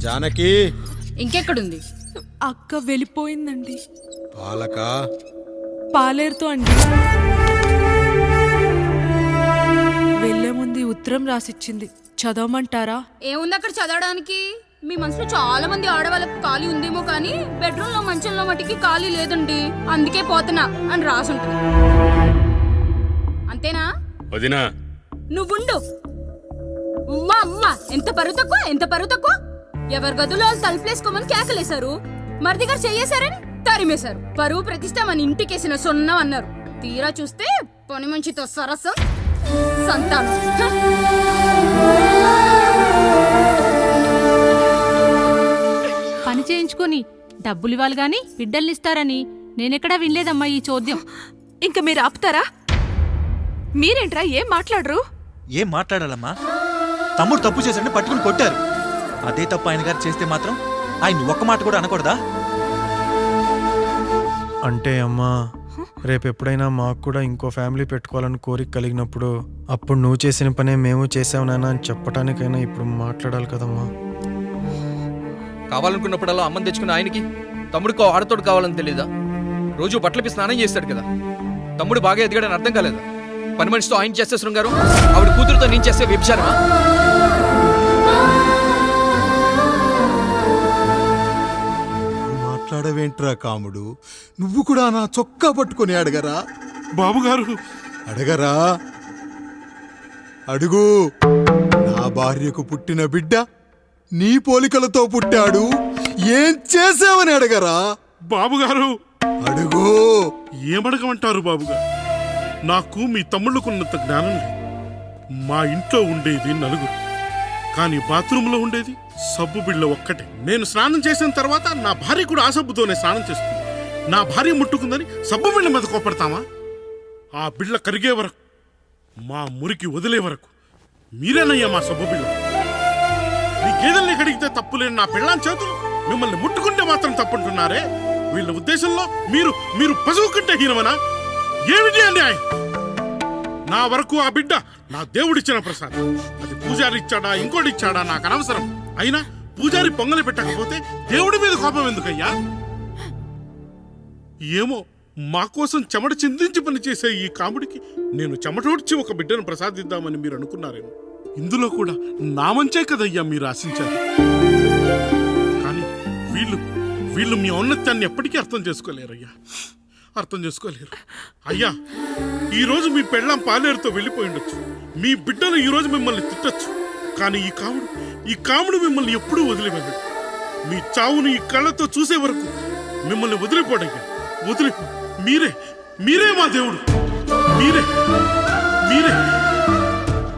జానకి ఇంకెక్కడుంది? అక్క వెళ్ళిపోయిందండి. పాలక పాలేరుతో అండి. వెళ్లే ముందు ఉత్తరం రాసిచ్చింది, చదవమంటారా? ఏముంది అక్కడ చదవడానికి? మీ మనసులో చాలా మంది ఆడవాళ్ళకి ఖాళీ ఉందేమో కానీ బెడ్రూమ్ లో మంచంలో మట్టికి ఖాళీ లేదండి, అందుకే పోతున్నా అని రాసుంటుంది. అంతేనా వదినా? నువ్వుండు. ఉమ్మా అమ్మ, ఎంత పరువు తక్కువ, ఎంత పరువు తక్కువ! ఎవరి గదులో వాళ్ళు తలుపులేసుకోమని కేకలేశారు, మరిది గారు చెయ్యేశారని తరిమేశారు. పరువు ప్రతిష్ట మన ఇంటికేసిన సొన్నం అన్నారు. తీరా చూస్తే పని మంచితో సరసం, సంతానం. పని చేయించుకొని డబ్బులు ఇవ్వాలి గాని బిడ్డల్నిస్తారని నేనెక్కడా వినలేదమ్మా ఈ చోద్యం. ఇంక మీరు ఆపుతారా? మీరేంట్రా ఏం మాట్లాడరు? ఏం మాట్లాడాలమ్మా? తమ్ముడు తప్పు చేశాడని పట్టుకుని కొట్టారు. అదే తప్పు ఆయన గారు చేస్తే మాత్రం ఆయన ఒక్క మాట కూడా అనకూడదా? అంటే అమ్మా, రేపెప్పుడైనా మాకు కూడా ఇంకో ఫ్యామిలీ పెట్టుకోవాలని కోరిక కలిగినప్పుడు అప్పుడు నువ్వు చేసిన పనే మేము చేసావు నాన్న అని చెప్పటానికైనా ఇప్పుడు మాట్లాడాలి కదమ్మా. కావాలనుకున్నప్పుడల్లా అమ్మని తెచ్చుకున్న ఆయనకి తమ్ముడికో ఆడతోడు కావాలని తెలీదా? రోజు బట్టలపి స్నానం చేస్తాడు కదా. తమ్ముడు బాగా ఎదిగాడని అర్థం కాలేదా? పని మనిషితో ఆయన చేస్తే శృంగారం, ఆవిడ కూతురుతో నేను చేస్తే వ్యభిచారమా? మాట్లాడవేంట్రా కాముడు? నువ్వు కూడా నా చొక్కా పట్టుకొని అడగరా? బాబుగారు అడగరా? అడుగు. నా భార్యకు పుట్టిన బిడ్డ నీ పోలికలతో పుట్టాడు, ఏం చేసావని అడగరా? బాబుగారు అడుగు. ఏమడగమంటారు బాబుగారు? నాకు మీ తమ్ముళ్ళకున్నంత జ్ఞానం లేదు. మా ఇంట్లో ఉండేది నలుగురు, కానీ బాత్రూంలో ఉండేది సబ్బు బిళ్ళ ఒక్కటే. నేను స్నానం చేసిన తర్వాత నా భార్య కూడా ఆ సబ్బుతోనే స్నానం చేస్తుంది. నా భార్య ముట్టుకుందని సబ్బు బిళ్ళ మీద కోపడతామా? ఆ బిళ్ళ కరిగే వరకు, మా మురికి వదిలే వరకు మీరేనయ్యా మా సబ్బు బిళ్ళ. మీ గేదెల్ని కడిగితే తప్పులేని నా పిల్లాని చేతులు మిమ్మల్ని ముట్టుకుంటే మాత్రం తప్పుంటున్నారే. వీళ్ళ ఉద్దేశంలో మీరు పశువు కంటే హీనమనా? ఏమిటి అండి ఆయన? నా వరకు ఆ బిడ్డ నా దేవుడిచ్చిన ప్రసాదం. అది పూజారి ఇచ్చాడా ఇంకోటి ఇచ్చాడా నాకు అనవసరం. అయినా పూజారి పొంగలి పెట్టకపోతే దేవుడి మీద కోపం ఎందుకయ్యా? ఏమో, మా కోసం చెమట చిందించి పనిచేసే ఈ కాముడికి నేను చెమటోడ్చి ఒక బిడ్డను ప్రసాదిద్దామని మీరు అనుకున్నారేమో. ఇందులో కూడా నా మంచే కదయ్యా మీరు ఆశించారు. కానీ వీళ్ళు మీ ఔన్నత్యాన్ని ఎప్పటికీ అర్థం చేసుకోలేరయ్యా, అర్థం చేసుకోలేరు. అయ్యా, ఈరోజు మీ పెళ్ళాం పాలేరుతో వెళ్ళిపోయి ఉండొచ్చు, మీ బిడ్డలు ఈరోజు మిమ్మల్ని తిట్టచ్చు, కానీ ఈ కాముడు మిమ్మల్ని ఎప్పుడూ వదిలిపోయాడు. మీ చావును ఈ కళ్ళతో చూసే వరకు మిమ్మల్ని వదిలిపోడయ్యా, వదిలిపో. మీరే మా దేవుడు, మీరే మీరే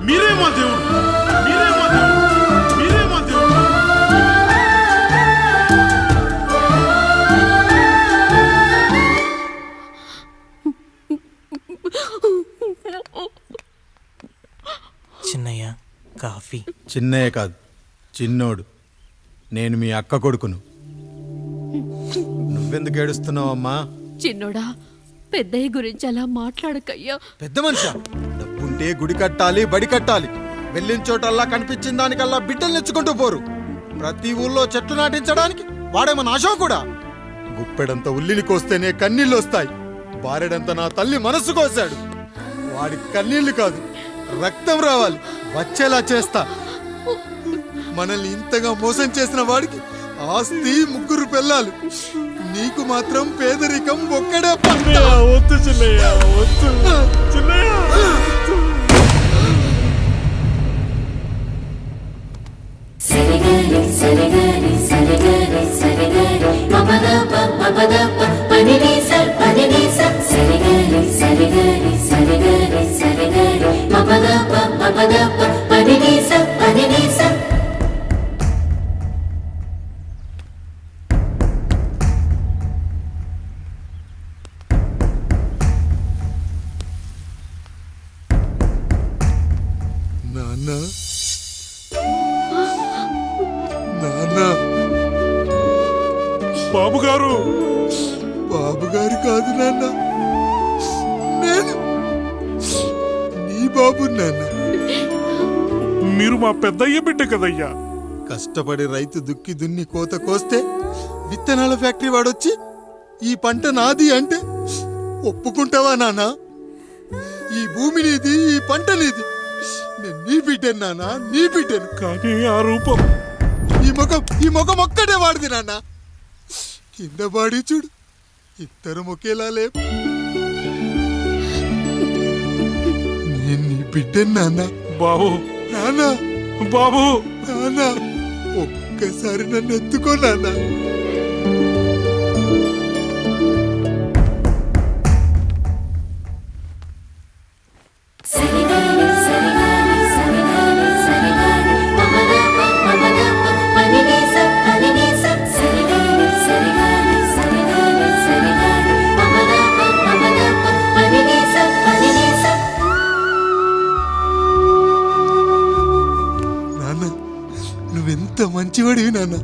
మీరే మా దేవుడు, మీరే మా దేవుడు, మీరే మా దేవుడు. చిన్నయ్య కాఫీ. చిన్నయ్య కాదు, చిన్నోడు. నేను మీ అక్క కొడుకును. నువ్వెందుకు ఏడుస్తున్నావమ్మా? చిన్నోడా, పెద్దయ్య గురించి అలా మాట్లాడకయ్యా. పెద్ద మనిషి, డబ్బుంటే గుడి కట్టాలి, బడి కట్టాలి. వెళ్ళిన చోటల్లా కనిపించిన దానికల్లా బిడ్డలు నెచ్చుకుంటూ పోరు. ప్రతి ఊళ్ళో చెట్లు నాటించడానికి వాడేమన్నా ఆశో కూడా. గుప్పెడంత ఉల్లిని కోస్తేనే కన్నీళ్ళు వస్తాయి. బారెడంత నా తల్లి మనస్సు కోసాడు. వాడి కన్నీళ్లు కాదు, రక్తం రావాలి, వచ్చేలా చేస్తా. మనల్ని ఇంతగా మోసం చేసిన వాడికి ఆస్తి, 3 పిల్లలు. నీకు మాత్రం పేదరికం ఒక్కడే. వద్దు చిన్నయ్య, వద్దు చిన్నయ్య. సరిగరి సరిగరి సరిగరి సరిగరి మమదప మమదప పనినిస పనినిస సరిగరి సరిగరి సరిగరి సరిగరి మమదప మమదప పనినిస పనినిస. నాన్న, నాన్న. బాబుగారు, బాబుగారు కాదు నాన్న, నేను నీ బాబు నాన్న. మీరు మా పెద్దయ్య బిడ్డ కదయ్యా. కష్టపడి రైతు దుక్కి దున్ని కోత కోస్తే విత్తనాల ఫ్యాక్టరీ వాడొచ్చి ఈ పంట నాది అంటే ఒప్పుకుంటావా నాన్న? ఈ భూమి నీది, ఈ పంట నీది. నేను నీ బిడ్డను నాన్న, నీ బిడ్డను. కానీ ఆ రూపం ఈ ముఖం ఒక్కటే వాడిది నాన్న. కింద బాడి చూడు, ఇద్దరం ఒకేలా లేవు. నేను నీ బిడ్డను నాన్న. బాబు, నాన్న, బాబు, నాన్న, ఒక్కసారి నన్ను ఎత్తుకో నాన్న. సరిగాని సరిగాని సరిగాని సరిగాని మమదప మమదప పనినిస పనినిస సరిగాని సరిగాని సరిగాని సరిగాని మమదప మమదప పనినిస పనినిస. నాన్న, నువ్వెంత మంచివాడివి నాన్న.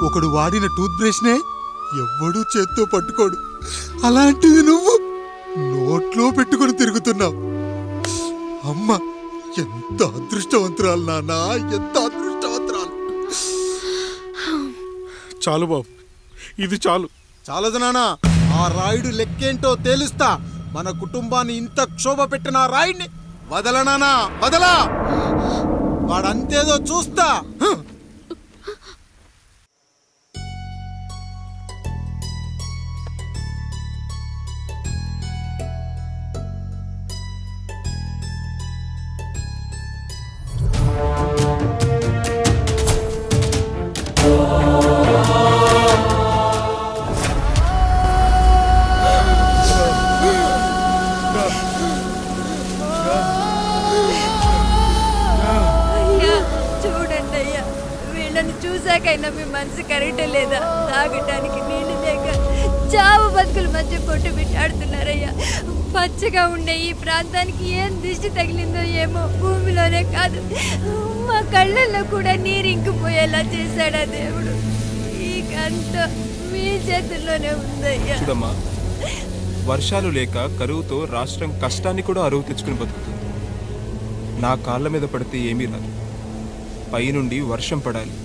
ఒకడు వాడిన టూత్ బ్రష్నే ఎవ్వడూ చేత్తో పట్టుకోడు. అలాంటిది నువ్వు నోట్లో పెట్టుకుని తిరుగుతున్నావు. అమ్మ ఎంత అదృష్టవంతురాలు నాన్న, ఎంత అదృష్టవంతురాలు. చాలు బాబు, ఇది చాలు. చాలదు నాన్న, ఆ రాయుడు లెక్కేంటో తేలుస్తా. మన కుటుంబాన్ని ఇంత క్షోభ పెట్టిన ఆ రాయుడిని వదలనానా, వదలా. వాడంతేదో చూస్తా. అయ్యా చూడండి అయ్యా, వీళ్ళని చూసాకైనా మీ మనసు కరెక్ట్ లేదా? తాగటానికి నీళ్లు లేక చావు బతుకుల మధ్య కొట్టు పెట్టాడుతున్నారయ్యా. పచ్చగా ఉండే ఈ ప్రాంతానికి ఏం దిష్టి తగిలిందో ఏమో. భూమిలోనే కాదు, మా కళ్ళల్లో కూడా నీరు ఇంకిపోయేలా చేశాడా దేవుడు. ఈ కంట మీ చేతుల్లోనే ఉందయ్యా. చూడమ్మా, వర్షాలు లేక కరువుతో రాష్ట్రం కష్టాన్ని కూడా అరువు తెచ్చుకుని బతుకుతుంది. నా కాళ్ళ మీద పడితే ఏమీ రాదు, పైనుండి వర్షం పడాలి.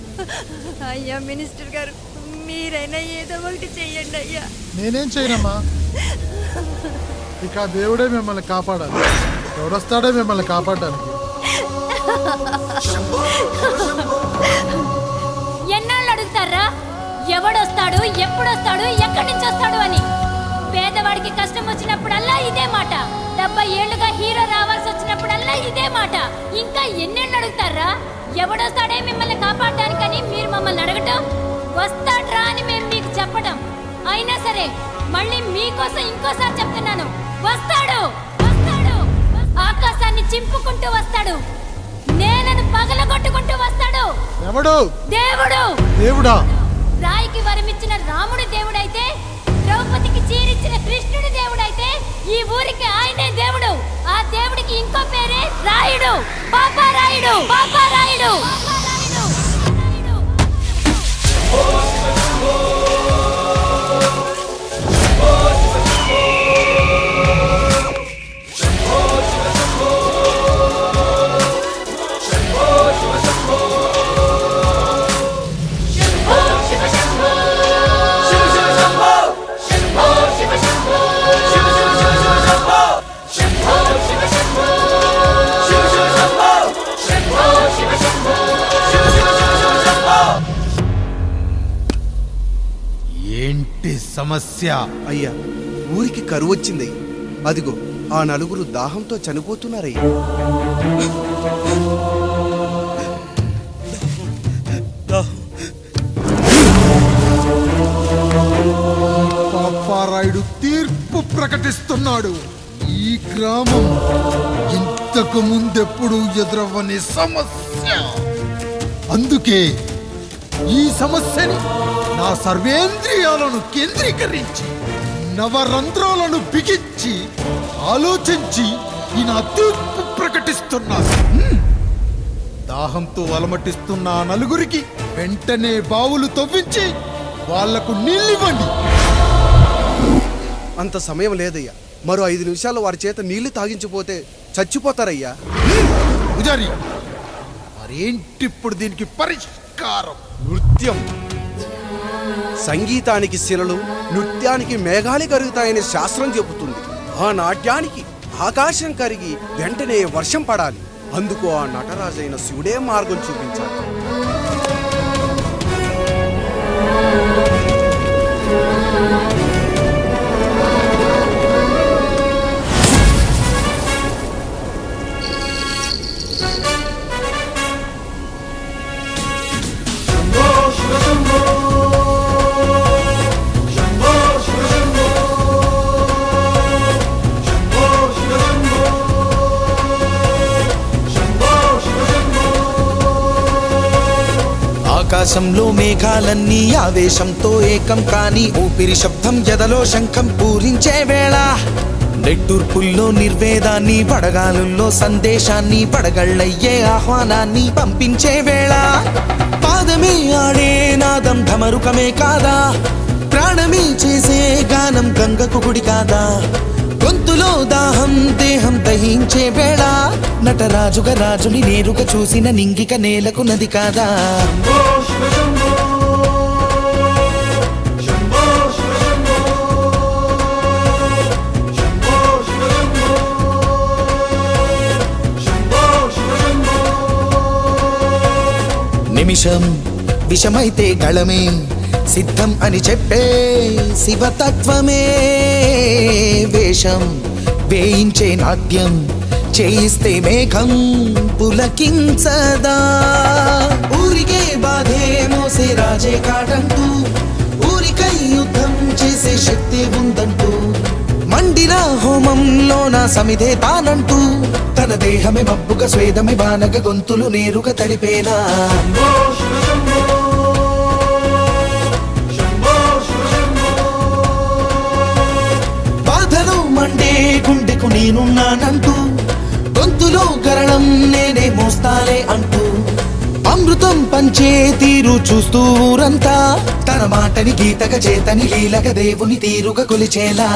అయ్యా మినిస్టర్ గారు, మీరైనా ఏదో ఒకటి చెయ్యండి అయ్యా. నేనేం చేయనమ్మా, ఇక ఆ దేవుడే మిమ్మల్ని కాపాడాలి. ఎవడొస్తాడే మిమ్మల్ని కాపాడడానికి? ఎన్నాళ్ళు అడుగుతారా ఎవడొస్తాడు, ఎప్పుడొస్తాడు, ఎక్కడి నుంచి వస్తాడు అని? పేదవాడికి కష్టం వచ్చినప్పుడల్లా ఇదే మాట. 70 ఏళ్లుగా హీరో రావాల్సి వచ్చినప్పుడల్లా ఇదే మాట. ఇంకా ఎన్నెళ్ళు అడుగుతారా? ఎవడొస్తాడే మిమ్మల్ని కాపాడడానికని మీరు మమ్మల్ని అడగటం, వస్తాడ్రా అని మేము మీకు చెప్పడం. అయినా సరే మళ్ళీ మీకోసం ఇంకోసారి చెప్తున్నాను, వస్తాడు, వస్తాడు. ఆకాశాన్ని చింపుకుంటూ వస్తాడు, నేలను పగలగొట్టుకుంటూ వస్తాడు. ఎవడు? దేవుడు. దేవుడా? రాయికి వరమిచ్చిన రాముడి దేవుడైతే, ద్రౌపదికి చీరిచ్చిన కృష్ణుడి దేవుడైతే, ఈ ఊరికి ఆయనే దేవుడు. ఆ దేవుడికి ఇంకో పేరే రాయుడు. పాపా రాయుడు, పాపా రాయుడు. ఏంటి సమస్య? అయ్యా, ఊరికి కరువు వచ్చింది. అదిగో ఆ నలుగురు దాహంతో చనిపోతున్నారయ్యా. పాపారాయుడు తీర్పు ప్రకటిస్తున్నాడు. ఈ గ్రామం ఇంతకు ముందెప్పుడు ఎదురవ్వని సమస్య. అందుకే ఈ సమస్యని నా సర్వేంద్రియాలను కేంద్రీకరించి, నవరంధ్రాలను బిగించి ఆలోచించి ఈ నా తీర్పు ప్రకటిస్తున్నాను. దాహంతో అలమటిస్తున్న ఆ నలుగురికి వెంటనే బావులు తవ్వించి వాళ్లకు నీళ్ళివ్వండి. అంత సమయం లేదయ్యా. మరో 5 నిమిషాల్లో వారి చేత నీళ్లు తాగించిపోతే చచ్చిపోతారయ్యా. పూజారి, ఆ మరేంటి ఇప్పుడు దీనికి పరిష్కారం? నృత్యం. సంగీతానికి శిలలు, నృత్యానికి మేఘాలు కరుగుతాయని శాస్త్రం చెబుతుంది. ఆ నాట్యానికి ఆకాశం కరిగి వెంటనే వర్షం పడాలి. అందుకు ఆ నటరాజైన శివుడే మార్గం చూపించాలి. ఆకాశంలో మేఘాలన్నీ ఆవేశంతో ఏకం కాని ఊపిరి శబ్దం ఎదలో శంఖం పూరించే వేళ, నెట్టూర్పుల్లో నిర్వేదాన్ని పడగాలుల్లో సందేశాన్ని పడగళ్ళయ్యే ఆహ్వానాన్ని పంపించే వేళ, పాదమే ఆడే నాదం ఢమరుకమే కాదా, ప్రాణమే చేసే గానం గంగకు గుడి కాదా, గొంతులో దాహం దేహం దహించే వేళ, నటరాజుగా రాజుని నేరుగా చూసిన నింగిక నేలకు నది కాదా. నిమిషం విషమైతే గళమే సిద్ధం అని చెప్పే శివతత్వమే, వేషం వేయించే నాట్యం చేయిస్తే మేఘం పులకించదా, ఊరికే బాధే మోసే రాజే కాడంటూ, ఊరికై యుద్ధం చేసే శక్తి ఉందంటూ, మండిన హోమంలో నా సమిధే తానంటూ, తన దేహమే మబ్బుగా స్వేదమే బానగ గొంతులు నేరుగా తడిపేనా. బాధలు మండే గుండెకు నేనున్నానంటూ, గొంతులో గరళం నేనే మోస్తాలే అంటూ, అమృతం పంచే తీరు చూస్తూ ఊరంతా తన మాటని గీతగా చేతని లీలగా దేవుని తీరుగా కొలిచేలా.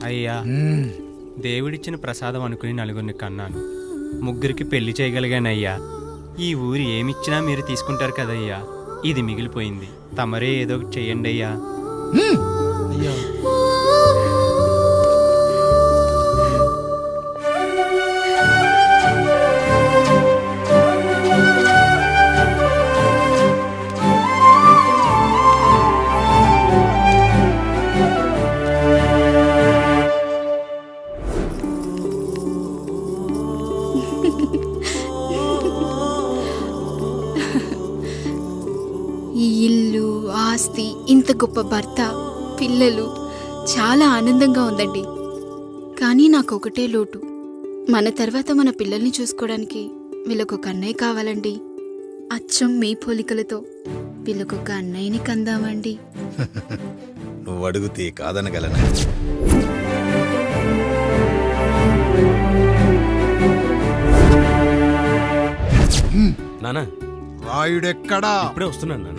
అయ్యా, దేవుడిచ్చిన ప్రసాదం అనుకుని నలుగురిని కన్నాను, ముగ్గురికి పెళ్లి చేయగలిగానయ్యా. ఈ ఊరు ఏమిచ్చినా మీరు తీసుకుంటారు కదయ్యా, ఇది మిగిలిపోయింది, తమరే ఏదో ఒకటి చెయ్యండి అయ్యా. ఈ ఇల్లు, ఆస్తి, ఇంత గొప్ప భర్త, పిల్లలు, చాలా ఆనందంగా ఉందండి. కానీ నాకు ఒకటే లోటు, మన తర్వాత మన పిల్లల్ని చూసుకోవడానికి వీళ్ళకొక అన్నయ్య కావాలండి. అచ్చం మీ పోలికలతో వీళ్ళకొక అన్నయ్యని కందామండి. నువ్వు అడిగితే కాదనగలనా? నానా, రాయుడెక్కడా? ఇప్పుడే వస్తున్నాను నాన్న.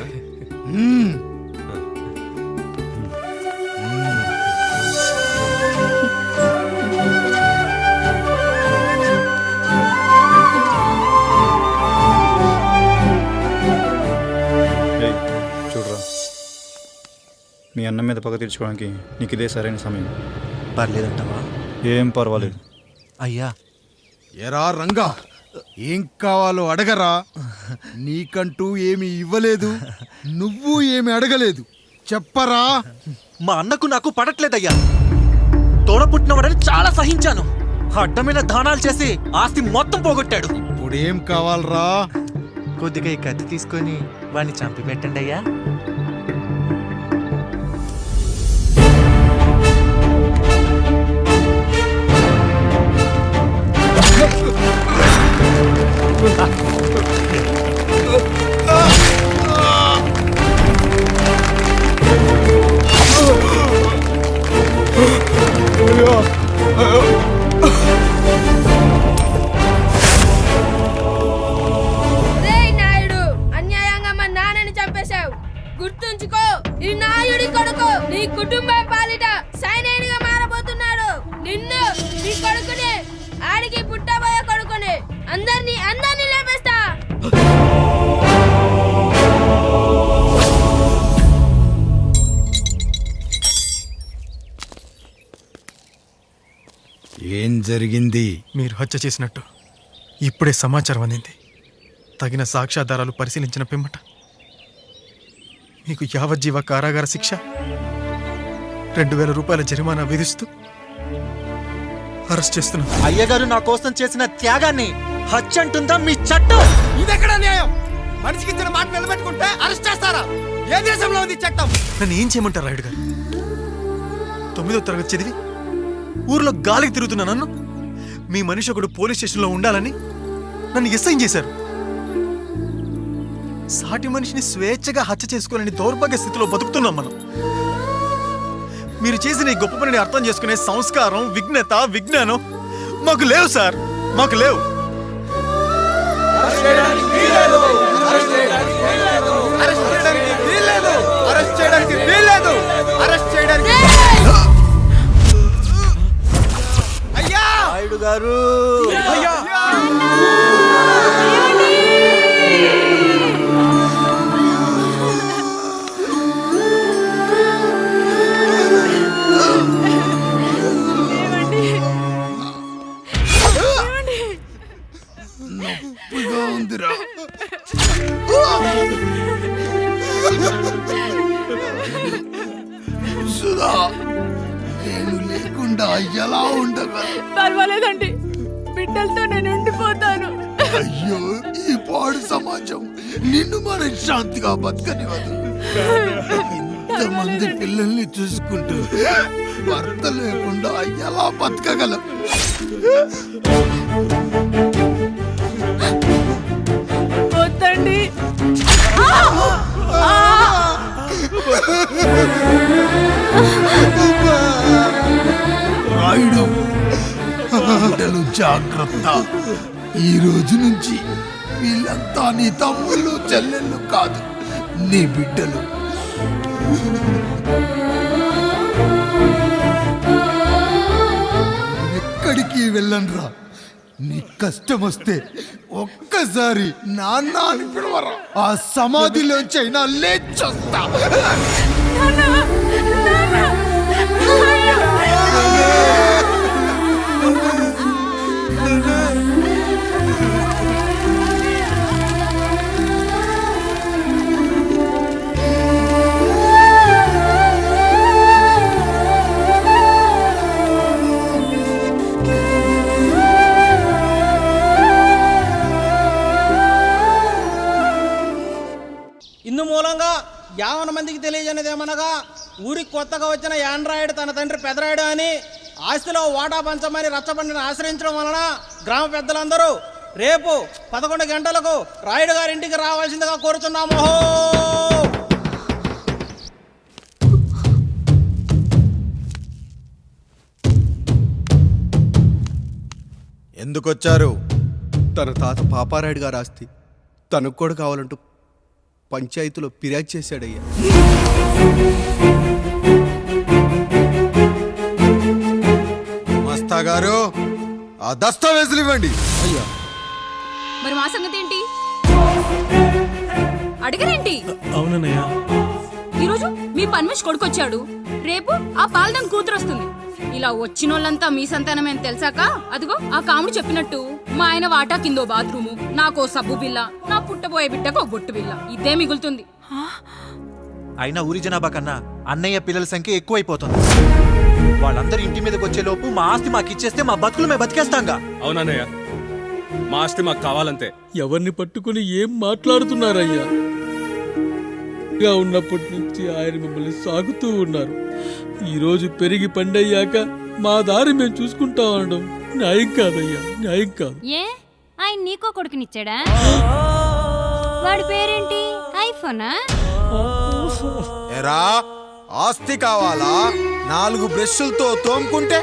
చూడరా, మీ అన్న మీద పగ తీర్చుకోవడానికి నీకు ఇదే సరైన సమయం. పర్లేదంటావా? ఏం పర్వాలేదు. అయ్యా, ఎరా రంగా, ఏం కావాలో అడగరా. నీకంటూ ఏమి ఇవ్వలేదు, నువ్వు ఏమి అడగలేదు, చెప్పరా. మా అన్నకు నాకు పడట్లేదయ్యా. తోడ పుట్టినవాడని చాలా సహించాను, అడ్డమైన దానాలు చేసి ఆస్తి మొత్తం పోగొట్టాడు. ఇప్పుడేం కావాలరా? కొద్దిగా ఈ కత్తి తీసుకొని వాడిని చంపి పెట్టండి అయ్యా. జరిగింది? మీరు హత్య చేసినట్టు ఇప్పుడే సమాచారం అందింది. తగిన సాక్ష్యాధారాలు పరిశీలించిన పిమ్మట మీకు యావజ్జీవ కారాగార శిక్ష, 2000 రూపాయల జరిమానా విధిస్తూ అరెస్ట్ చేస్తున్నాను. అయ్యగారు నా కోసం చేసిన త్యాగాన్ని హత్య అంటుందా మీ చట్టం? ఇదెక్కడ న్యాయం? మనిషికి ఇచ్చిన మాట నిలబెట్టుకుంటే అరెస్ట్ చేస్తారా? ఏ దేశంలో ఉంది చట్టం? నన్ను ఏం చేయమంటారు రాయుడు గారు? 9వ తరగతి చదివి ఊర్లో గాలికి తిరుగుతున్నా నన్ను మీ మనిషి ఒకడు పోలీస్ స్టేషన్లో ఉండాలని నన్ను ఎస్ఐ చేశారు. సాటి మనిషిని స్వేచ్ఛగా హత్య చేసుకోలేని దౌర్భాగ్య స్థితిలో బతుకుతున్నాం మనం. మీరు చేసిన ఈ గొప్ప పనిని అర్థం చేసుకునే సంస్కారం, విజ్ఞత, విజ్ఞానం మాకు లేవు సార్, మాకు లేవు. నాయుడు గారు నేను లేకుండా ఎలా ఉండగలను? పర్వాలేదండి, బిడ్డలతో నేను ఉండిపోతాను. అయ్యో, ఈ పాడు సమాజం నిన్ను మనశ్శాంతిగా బతకనివ్వదు. ఇంతమంది పిల్లల్ని చూసుకుంటూ భర్త లేకుండా ఎలా బతకగలం? వద్దండి. రాయుడు, బిడ్డలు జాగ్రత్త. ఈ రోజు నుంచి వీళ్ళంతా నీ తమ్ముళ్ళు చెల్లెళ్ళు కాదు, నీ బిడ్డలు. ఎక్కడికి వెళ్ళనురా. నీ కష్టం వస్తే ఒక్కసారి నాన్న అని పిలవరా. ఆ సమాధిలోంచి అయినా లేచొస్తా. ఇందు మూలంగా 50 మందికి తెలియజేయనిదేమనగా, ఊరికి కొత్తగా వచ్చిన యాండ్రాయిడ్ తన తండ్రి పెదరాయుడు అని ఆస్తిలో వాటా పంచమని రచ్చబండిని ఆశ్రయించడం వలన గ్రామ పెద్దలందరూ రేపు 11 గంటలకు రాయుడు గారి ఇంటికి రావాల్సిందిగా కోరుతున్నాము. ఎందుకొచ్చారు? తన తాత పాపారాయుడు గారు ఆస్తి తనకు కూడా కావాలంటూ పంచాయతీలో ఫిర్యాదు చేశాడయ్యా. మస్తా గారు, ఆ దస్తావేజులు ఇవ్వండి. అయ్యా, మరి మా సంగతి ఏంటి? అడగరేంటి? అవునన్నయ్యా, ఈరోజు మీ పన్మేష్ కొడుకొచ్చాడు, రేపు ఆ పాల్దం కూతురు వస్తుంది. ఇలా వచ్చినోళ్ళంతా మీ సంతానమే అని తెలిసాక అదిగో ఆ కాముడు చెప్పినట్టు మా ఆయన వాటా కిందో బాత్రూము, నాకో సబ్బు బిల్ల, నా పుట్టబోయే బిడ్డకో బొట్టు బిల్ల, ఇదే మిగులుతుంది. అయినా ఊరి జనాభా కన్నా అన్నయ్య పిల్లల సంఖ్య ఎక్కువైపోతుంది. వాళ్ళందరూ ఇంటి మీదకి వచ్చే లోపు మా ఆస్తి మాకు ఇచ్చేస్తే మా బతుకులు మేము బతికేస్తాంగా. అవునన్నయ్య, మా ఆస్తి మాకు కావాలంతే. ఎవరిని పట్టుకుని ఏం మాట్లాడుతున్నారయ్యా? ఉన్నప్పటి నుంచి ఆయన మిమ్మల్ని సాగుతూ ఉన్నారు. ఈరోజు పెరిగి పండయ్యాక మా దారి మేము చూసుకుంటా అనడం న్యాయం కాదయ్యా, న్యాయం కాదు. ఏ ఆయన నీకో కొడుకునిచ్చాడా? వాడి పేరేంటి? ఐఫోనా? ఎరా, ఆస్తి కావాలా? 4 బ్రష్లతో తోముకుంటే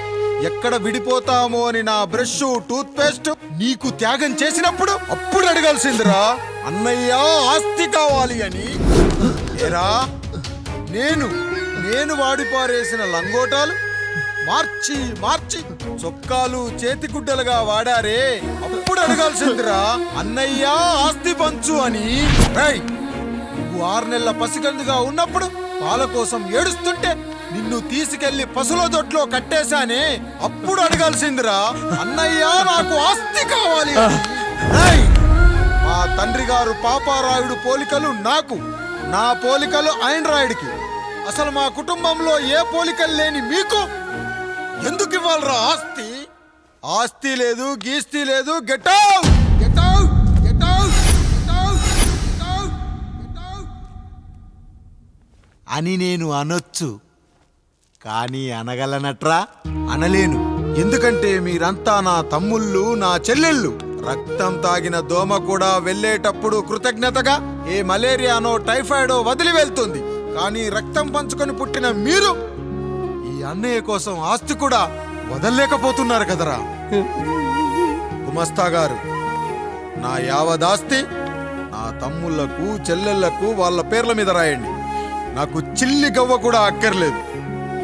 ఎక్కడ విడిపోతామో అని నా బ్రష్, టూత్ పేస్ట్ నీకు త్యాగం చేసినప్పుడు అప్పుడు అడగాల్సిందిరా, అన్నయ్య ఆస్తి కావాలి అని. ఎరా, నేను వాడిపారేసిన లంగోటాలు మార్చి మార్చి చొక్కాలు చేతిగుడ్డలుగా వాడారే, అప్పుడు అడగాల్సిందిరా, అన్నయ్య ఆస్తి పంచు అని. నువ్వు 6 నెలల పసికందుగా ఉన్నప్పుడు పాల కోసం ఏడుస్తుంటే నిన్ను తీసుకెళ్లి పశువుల దొడ్లో కట్టేశానే, అప్పుడు అడగాల్సిందిరా అన్నయ్య నాకు ఆస్తి కావాలి అని. ఏయ్! మా తండ్రి గారు పాపారాయుడు పోలికలు నాకు, నా పోలికలు ఆండ్రాయిడ్కి. అసలు మా కుటుంబంలో ఏ పోలికలు లేని మీకు ఎందుకు ఇవ్వాలరా ఆస్తి? ఆస్తి లేదు, గీస్తి లేదు. Get out, get out, get out, get out, get out, get out అని నేను అనొచ్చు, కానీ అనగలనట్రా? అనలేను. ఎందుకంటే మీరంతా నా తమ్ముళ్ళు, నా చెల్లెళ్ళు. రక్తం తాగిన దోమ కూడా వెళ్ళేటప్పుడు కృతజ్ఞతగా ఏ మలేరియానో టైఫాయిడో వదిలి వెళ్తుంది. కానీ రక్తం పంచుకొని పుట్టిన మీరు ఈ అన్నయ్య కోసం ఆస్తి కూడా వదల్లేకపోతున్నారు కదరా. గుమస్తా గారు, నా యావదాస్తి నా తమ్ముళ్లకు, చెల్లెళ్లకు వాళ్ళ పేర్ల మీద రాయండి. నాకు చిల్లి గవ్వ కూడా అక్కర్లేదు.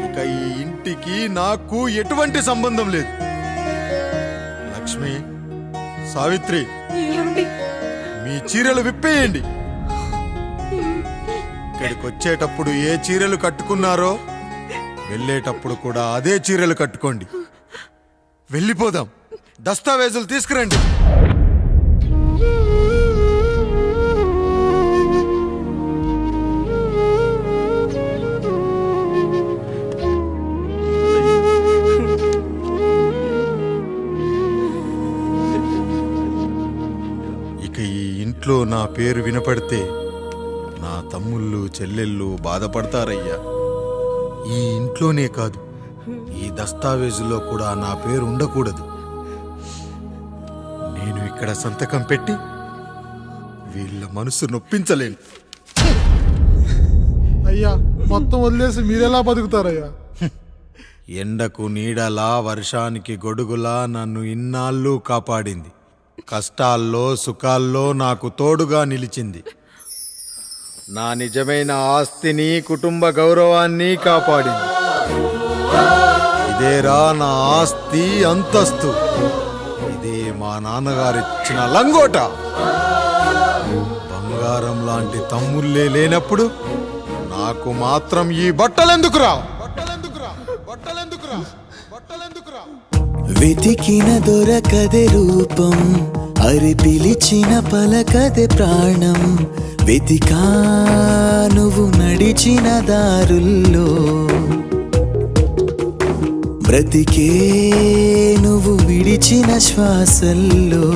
ఇక ఈ ఇంటికి నాకు ఎటువంటి సంబంధం లేదు. లక్ష్మి, సావిత్రి, మీ చీరలు విప్పేయండి. ఇక్కడికి వచ్చేటప్పుడు ఏ చీరలు కట్టుకున్నారో వెళ్ళేటప్పుడు కూడా అదే చీరలు కట్టుకోండి. వెళ్ళిపోదాం. దస్తావేజులు తీసుకురండి. ఇక ఈ ఇంట్లో నా పేరు వినపడితే నా తమ్ముళ్ళు, చెల్లెళ్ళు బాధపడతారయ్యా. ఈ ఇంట్లోనే కాదు, ఈ దస్తావేజులో కూడా నా పేరు ఉండకూడదు. నేను ఇక్కడ సంతకం పెట్టి వీళ్ళ మనసు నొప్పించలేను. అయ్యా, మొత్తం వదిలేసి మీరెలా బతుకుతారయ్యా? ఎండకు నీడలా, వర్షానికి గొడుగులా నన్ను ఇన్నాళ్ళు కాపాడింది. కష్టాల్లో, సుఖాల్లో నాకు తోడుగా నిలిచింది. నా నిజమైన ఆస్తిని, కుటుంబ గౌరవాన్ని కాపాడింది. ఇదేరా నా ఆస్తి, అంతస్తు. ఇదే మా నాన్నగారిచ్చిన లంగోట. బంగారం లాంటి తమ్ముళ్ళే లేనప్పుడు నాకు మాత్రం ఈ బట్టలెందుకురా? బట్టలెందుకురా? బట్టలెందుకురా? బట్టలెందుకురా? వెతికిన దొరకదే రూపం, అరి పిలిచిన పలకదే ప్రాణం. వెతికా నువ్వు నడిచిన దారుల్లో, బ్రతికే నువ్వు విడిచిన శ్వాసల్లో.